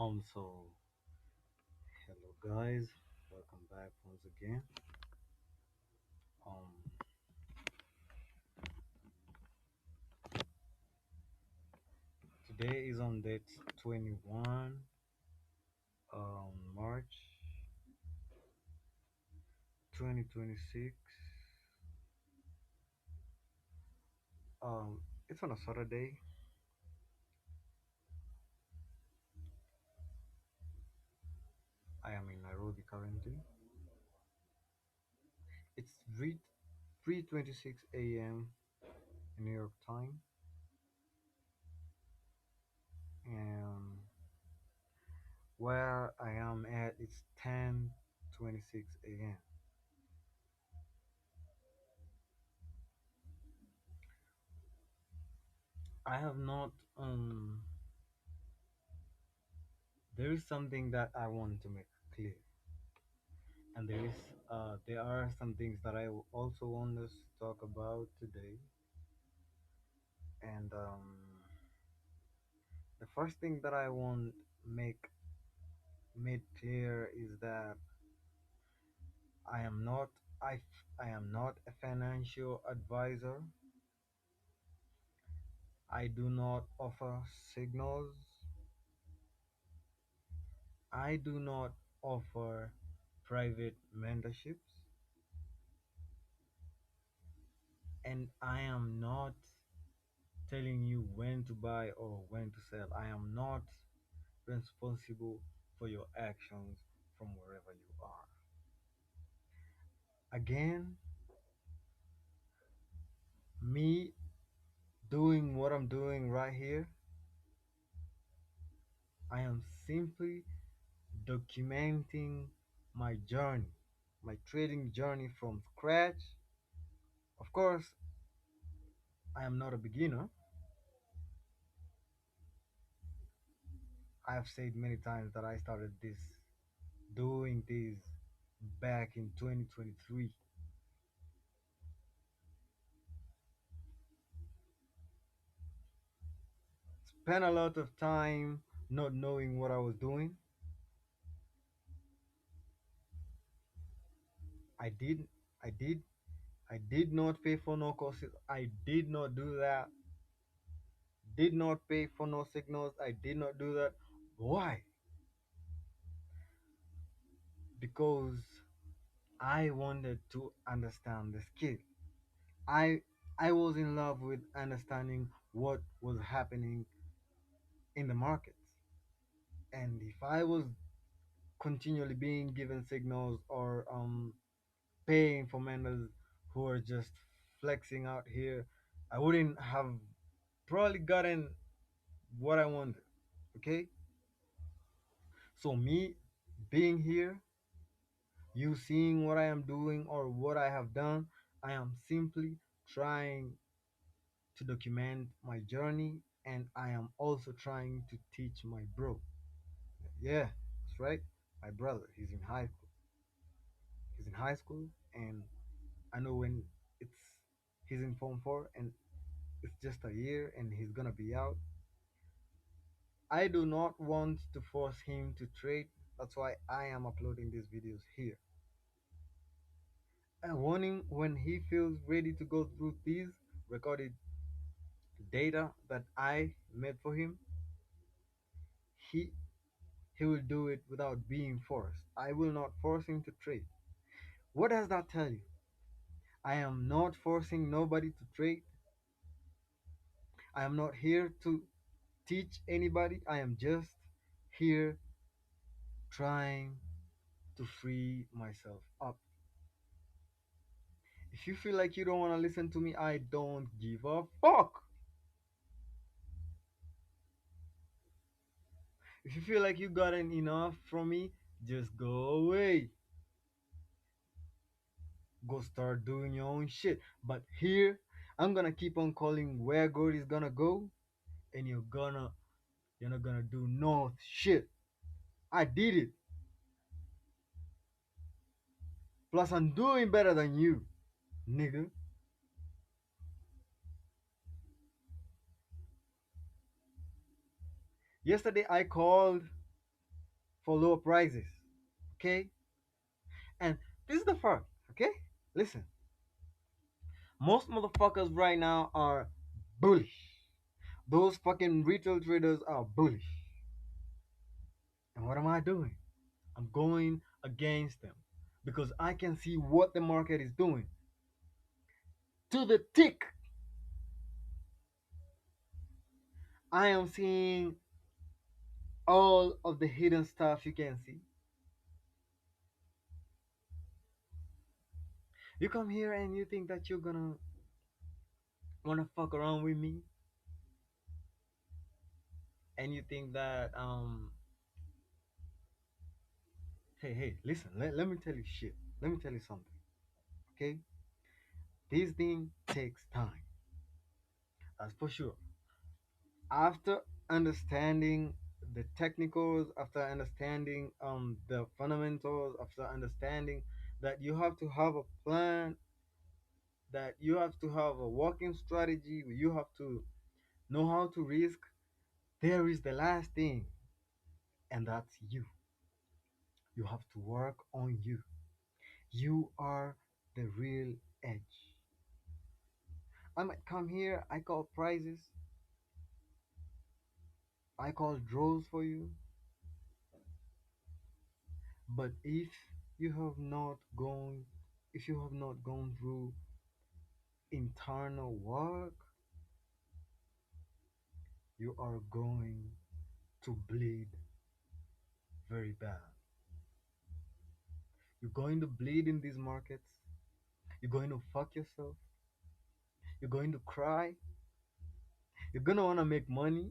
So hello guys, welcome back once again. Um, Today is on date 21, March 2026. It's on a Saturday. I am in Nairobi currently. It's 3:26 a.m. in New York time, and where I am at it's 10:26 a.m. I have not there is something that I want to make clear, and there are some things that also want us to talk about today. And the first thing that I want make made clear is that I am not I am not a financial advisor. I do not offer signals. I do not offer private mentorships, and I am not telling you when to buy or when to sell. I am not responsible for your actions from wherever you are. Again, me doing what I'm doing right here, I am simply documenting my journey, my trading journey from scratch. Of course, I am not a beginner. I have said many times that I started doing this back in 2023. Spent a lot of time not knowing what I was doing. I did, I did, I did not pay for no courses. I did not do that. Did not pay for no signals. I did not do that. Why? Because I wanted to understand the skill. I I was in love with understanding what was happening in the markets. And if I was continually being given signals or paying for members who are just flexing out here, I wouldn't have probably gotten what I wanted. Okay? So me being here, you seeing what I am doing or what I have done, I am simply trying to document my journey, and I am also trying to teach my bro. Yeah, that's right. My brother, he's in high school. He's in high school, and I know when it's he's in Form 4 and it's just a year and he's gonna be out. I do not want to force him to trade. That's why I am uploading these videos here. And warning, when he feels ready to go through these recorded data that I made for him, he he will do it without being forced. I will not force him to trade. What does that tell you? I am not forcing nobody to trade. I am not here to teach anybody. I am just here trying to free myself up. If you feel like you don't want to listen to me, I don't give a fuck. If you feel like you gotten enough from me, just go away. Go start doing your own shit. But here, I'm gonna keep on calling where gold is gonna go, and you're not gonna do no shit. I did it. Plus, I'm doing better than you, nigga. Yesterday, I called for lower prices. Okay? And this is the fact, okay? Listen, most motherfuckers right now are bullish. Those fucking retail traders are bullish. And what am I doing? I'm going against them because I can see what the market is doing to the tick. I am seeing all of the hidden stuff you can see. You come here and you think that you're gonna wanna fuck around with me, and you think that hey, listen, let me tell you shit. Let me tell you something, okay? This thing takes time. That's for sure. After understanding the technicals, after understanding the fundamentals, after understanding that you have to have a plan, that you have to have a working strategy, you have to know how to risk, there is the last thing, and that's you. You have to work on you. You are the real edge. I might come here, I call prizes, I call draws for you, but you have not gone if you have not gone through internal work, you are going to bleed very bad. You're going to bleed in these markets. You're going to fuck yourself. You're going to cry. You're gonna wanna make money.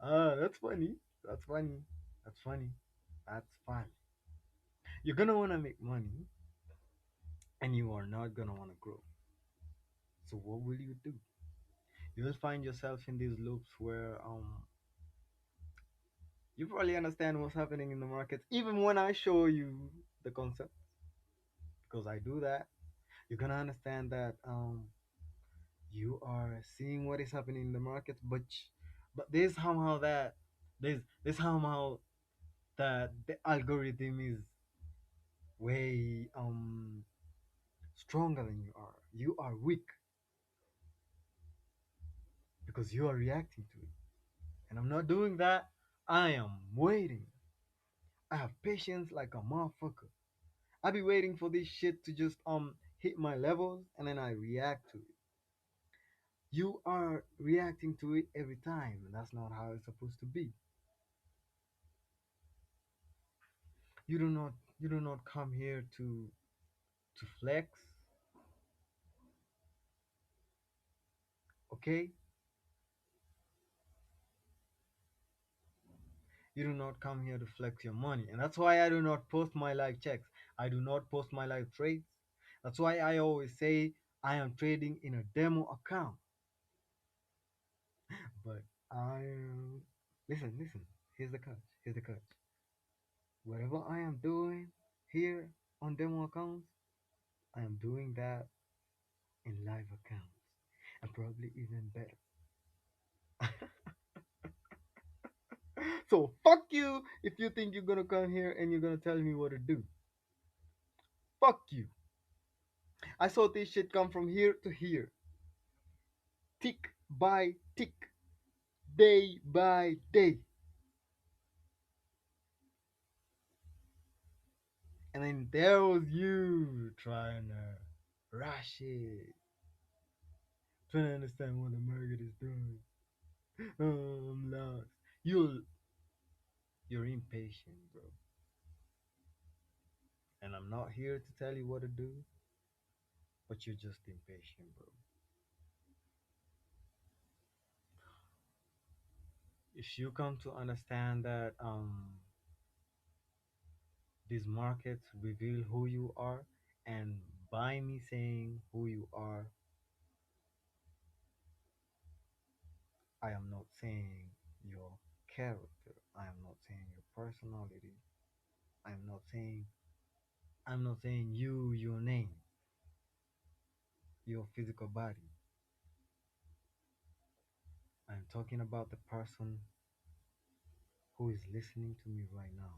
That's funny. That's funny. That's funny. That's fun. You're gonna wanna make money, and you are not gonna wanna grow. So what will you do? You'll find yourself in these loops where you probably understand what's happening in the market, even when I show you the concept, because I do that. You're gonna understand that you are seeing what is happening in the market, but there's somehow that the algorithm is way stronger than you are. You are weak because you are reacting to it. And I'm not doing that. I am waiting. I have patience like a motherfucker. I be waiting for this shit to just hit my levels and then I react to it. You are reacting to it every time, and that's not how it's supposed to be. You do not come here to flex, okay? You do not come here to flex your money. And that's why I do not post my live checks. I do not post my live trades. That's why I always say I am trading in a demo account. But I listen. Here's the catch. Here's the catch. Whatever I am doing here on demo accounts, I am doing that in live accounts, and probably even better. So fuck you if you think you're gonna come here and you're gonna tell me what to do. Fuck you. I saw this shit come from here to here, tick by tick, day by day, and then there was you trying to rush it, trying to understand what the market is doing. Oh, I'm lost. You you're impatient, bro. And I'm not here to tell you what to do, but you're just impatient, bro. If you come to understand that these markets reveal who you are, and by me saying who you are, I am not saying your character. I am not saying your personality. I'm not saying I'm not saying your name, your physical body. I'm talking about the person who is listening to me right now,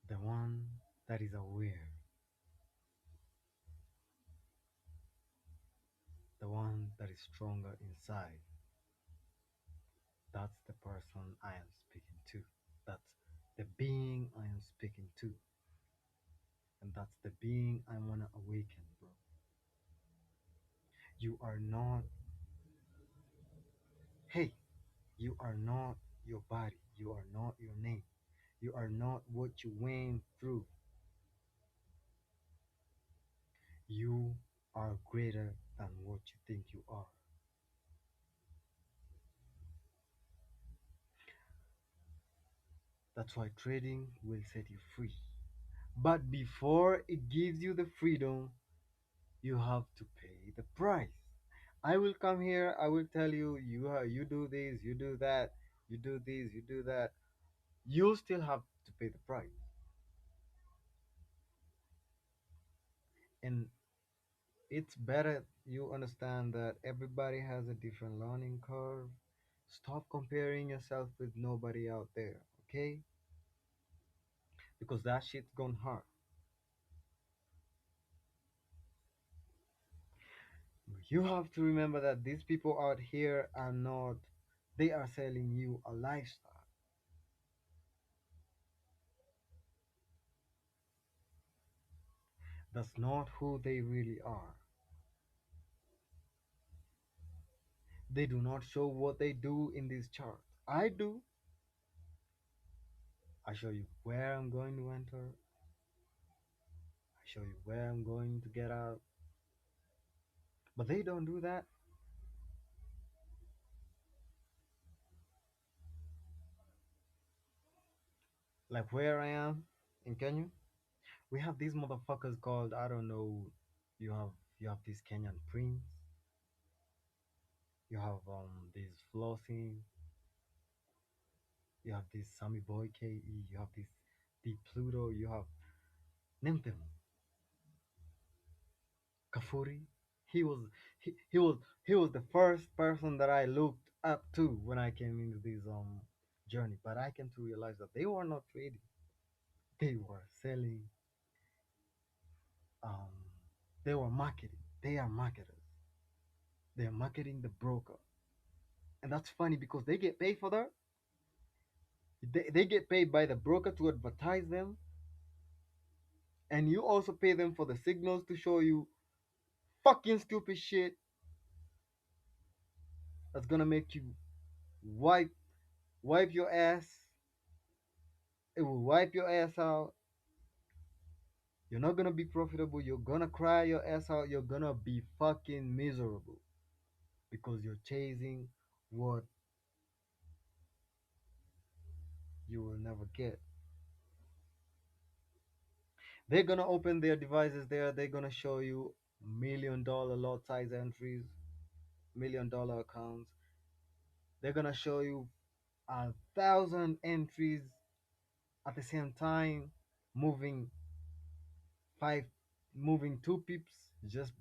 the one that is aware, the one that is stronger inside, that's the person I am speaking to. That's the being I am speaking to. And that's the being I want to awaken, bro. You are not, hey, you are not your body. You are not your name. You are not what you went through. You are greater than what you think you are. That's why trading will set you free. But before it gives you the freedom, you have to pay the price. I will come here, I will tell you, you do this, you do that, you do this, you do that. You still have to pay the price. And it's better you understand that everybody has a different learning curve. Stop comparing yourself with nobody out there, okay? Because that shit's gonna hurt. You have to remember that these people out here are not, they are selling you a lifestyle. That's not who they really are. They do not show what they do in these charts. I do. I show you where I'm going to enter. I show you where I'm going to get out. But they don't do that. Like where I am in Kenya, we have these motherfuckers called, I don't know. You have you have this Kenyan prince. You have this flossing. You have this Sammy Boy KE. You have this Deep Pluto. You have name them. Kafuri. He was he was the first person that I looked up to when I came into this journey. But I came to realize that they were not trading. They were selling. Um, they were marketing. They are marketers. They are marketing the broker, and that's funny because they get paid for that. They get paid by the broker to advertise them, and you also pay them for the signals to show you fucking stupid shit that's gonna make you wipe wipe your ass. It will wipe your ass out. You're not gonna be profitable. You're gonna cry your ass out. You're gonna be fucking miserable because you're chasing what you will never get. They're gonna open their devices there. They're gonna show you $1 million lot size entries, $1 million accounts. They're gonna show you 1,000 entries at the same time, moving five, moving 2 pips, just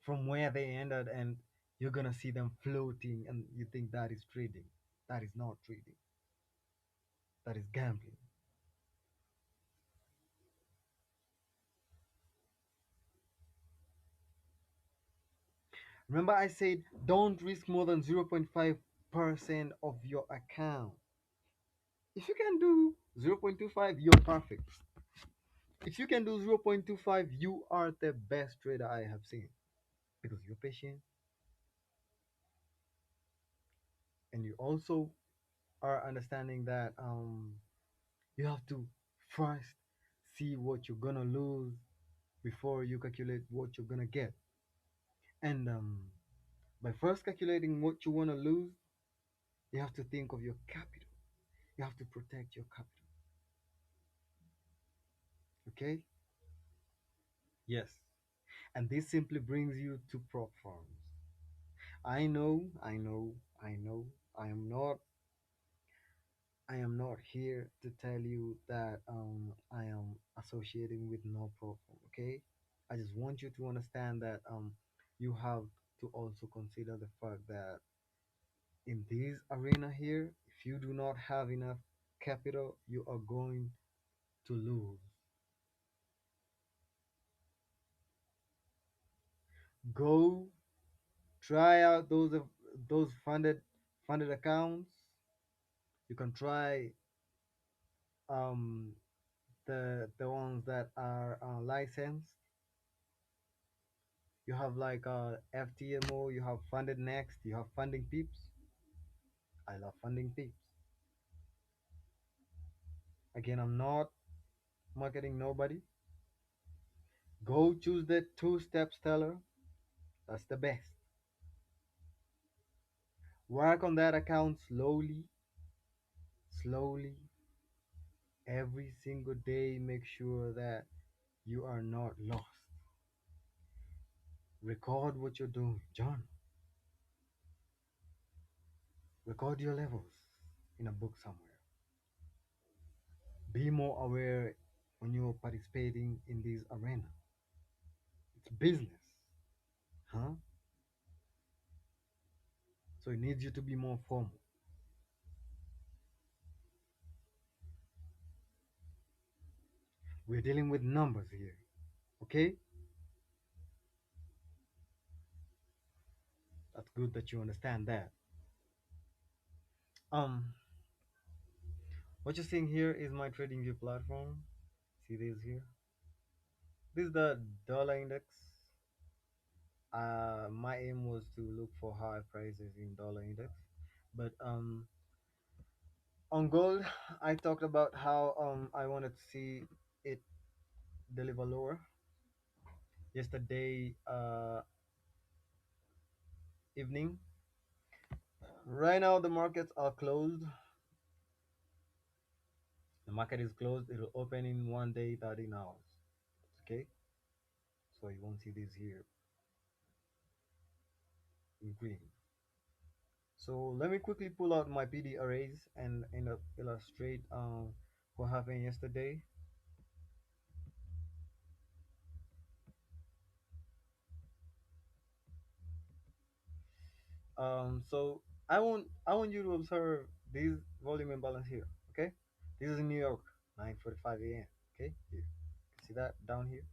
from where they ended, and you're gonna see them floating, and you think that is trading. That is not trading. That is gambling. Remember, I said don't risk more than 0.5% of your account. If you can do 0.25, you're perfect. If you can do 0.25, you are the best trader I have seen because you're patient and you also are understanding that you have to first see what you're gonna lose before you calculate what you're gonna get. And by first calculating what you wanna lose, you have to think of your capital. You have to protect your capital. Okay? Yes. And this simply brings you to prop firms. I know. I am not here to tell you that I am associating with no prop firm. Okay? I just want you to understand that you have to also consider the fact that in this arena here, if you do not have enough capital, you are going to lose. Go try out those funded accounts. You can try um the ones that are licensed. You have like FTMO, you have funded next, you have funding peeps. I love funding peeps. Again, I'm not marketing nobody. Go choose the two-step stellar. That's the best. Work on that account slowly, slowly, every single day. Make sure that you are not lost. Record what you're doing, John. Record your levels in a book somewhere. Be more aware when you're participating in this arena. It's business, huh? So it needs you to be more formal. We're dealing with numbers here, okay? That's good that you understand that. Um, what you're seeing here is my trading view platform. See this here? This is the dollar index. My aim was to look for high prices in dollar index, but on gold, I talked about how I wanted to see it deliver lower. Yesterday evening. Right now the markets are closed. The market is closed. It will open in 1 day, 13 hours. Okay, so you won't see this here in green. So let me quickly pull out my PD arrays and illustrate what happened yesterday. So I want you to observe this volume imbalance here. Okay, this is in New York, 9:45 a.m. Okay, here. See that down here?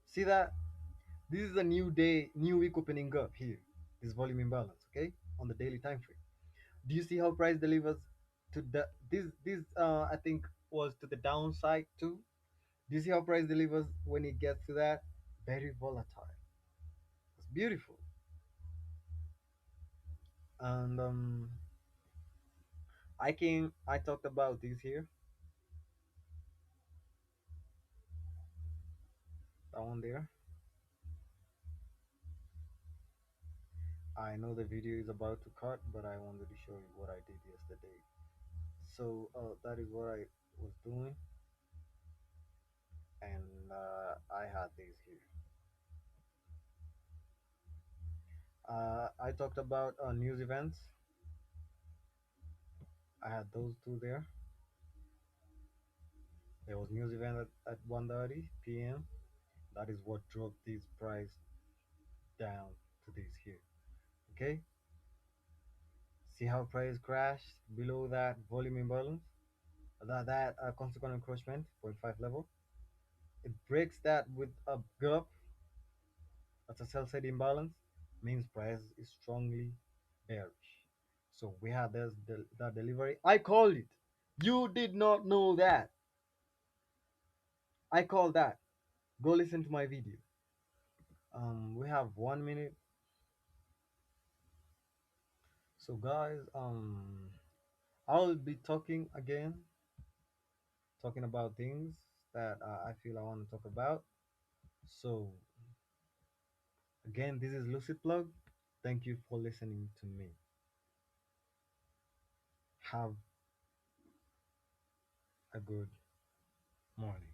See that? This is a new day, new week opening up here. This volume imbalance, okay, on the daily time frame. Do you see how price delivers to the this I think was to the downside too? Do you see how price delivers when it gets to that? Very volatile. It's beautiful. And I talked about this here, that one there. I know the video is about to cut, but I wanted to show you what I did yesterday. So that is what I was doing, and I had this here. I talked about news events. I had those two there. There was news event at 1:30 p.m. That is what drove this price down to this here. Okay, see how price crashed below that volume imbalance, that consequent encroachment 0.5 level. It breaks that with a gap. That's a sell side imbalance. Means price is strongly bearish. So we had that delivery. I called it. You did not know that. I called that. Go listen to my video. We have 1 minute. So guys, I'll be talking again, talking about things that I feel I want to talk about. So again, this is Lucid Plug. Thank you for listening to me. Have a good morning.